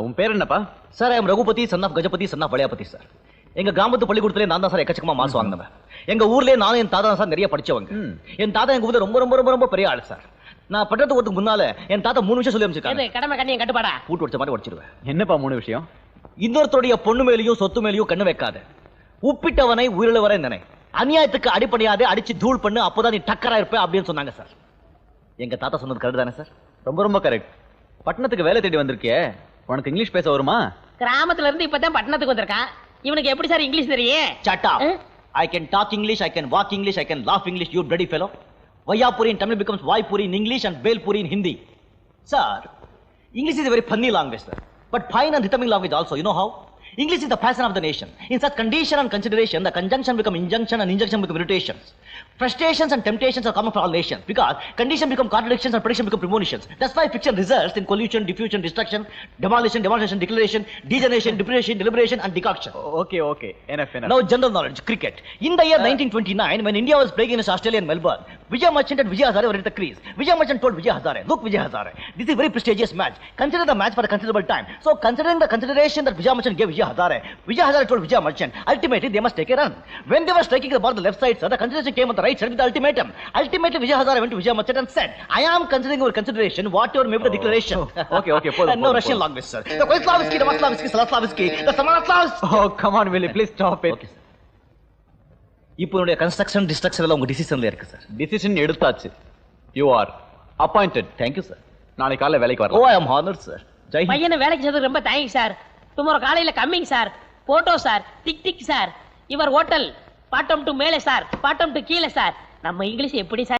உன் பேர் என்னப்பா? Sir I'm Raghupathi son of Gajapathi son of Valaiyapathi sir. எங்க கிராமத்து பள்ளிக்கூடத்திலே நான் தான் சார் எக்கச்சக்கமா மார்க்ஸ் வாங்கினவன். எங்க ஊர்லயே நானும் என் தாத்தா சார் நிறைய படிச்சவங்க. என் தாத்தா எங்க ஊர்ல ரொம்ப ரொம்ப ரொம்ப ரொம்ப பெரிய ஆளு சார். நான் பட்டத்துக்கு வரதுக்கு முன்னால என் தாத்தா 3 விஷயம் சொல்லி அமைச்சிருக்காங்க. கடமை கண்ணியம் கட்டுப்பாடா பூட்டு வச்ச மாதிரி உடைச்சிருவேன். என்னப்பா 3 விஷயம்? இன்னொருத்தருடைய பொண்ணு மேலேயும் சொத்து மேலேயும் கண்ணு வைக்காத, உப்பிட்டவனை உயிரிழவரை நினை, அநியாயத்துக்கு அடிப்படையாதே அடிச்சு தூள் பண்ணு, அப்போதான் நீ டக்கரா இருப்ப அப்படின்னு சொன்னாங்க சார். எங்க தாத்தா சொன்னது கரெக்ட் தானே சார்? ரொம்ப ரொம்ப கரெக்ட். பட்டணத்துக்கு வேலை தேடி வந்திருக்கியே, உனக்கு இங்கிலீஷ் பேச வருமா? கிராமத்துல இருந்து இப்பதான் பட்டணத்துக்கு வந்திருக்கான். இவனுக்கு எப்படி சார் இங்கிலீஷ் தெரியும்? Shut up. I can talk English, I can walk English, I can laugh English, you bloody fellow. Vayapuri in Tamil becomes Vaipuri in English and Belpuri in Hindi. Sir, English is a very funny language, sir. But fine and rhythmic language also. You know how? English is the passion of the nation. In such condition and consideration, the conjunction become injunction and injunction become irritations. Frustrations and temptations are common for all nations because condition become contradictions and prediction become premonitions. That's why fiction results in collusion, diffusion, destruction, demolition, demonstration, declaration, degeneration, depreciation, deliberation and decoction. Okay. Enough. Now general knowledge, cricket. In the year 1929, when India was playing against Australia in Melbourne, Vijay Merchant and Vijay Hazare were at the crease. Vijay Merchant told Vijay Hazare, look Vijay Hazare, this is a very prestigious match. Consider the match for a considerable time. So considering the consideration that Vijay Merchant gave Vijay Hazare told Vijay Merchant, ultimately they must take a run. When they were striking the ball on the left side, sir, the consideration came on the right side with the ultimatum. Ultimately Vijay Hazare went to Vijay Merchant and said, I am considering your consideration, whatever may be the declaration. Okay. No Russian language, sir. The Koislavsky, the Maslavsky, Salaslavsky, the Samalaslavsky. Oh, come on, Willie, please stop it. Okay, sir. இப்போ என்னுடைய construction destruction எல்லாம் உங்க டிசிஷன்ல இருக்கு sir. Decision எடுத்தாச்சு. You are appointed. Thank you, sir. நாளைக்கு காலையில வேலைக்கு Oh, வரலாம். I am honored, sir. Jai Hind. பையனை வேலைக்கு சேர்த்து ரொம்ப தேங்க்ஸ் சார். டுமாரோ காலையில coming sir. Photo sir, tick sir. இவர் ஹோட்டல் பாட்டம் டு மேலே சார், பாட்டம் டு கீழே சார். நம்ம இங்கிலீஷ் எப்படி சார்?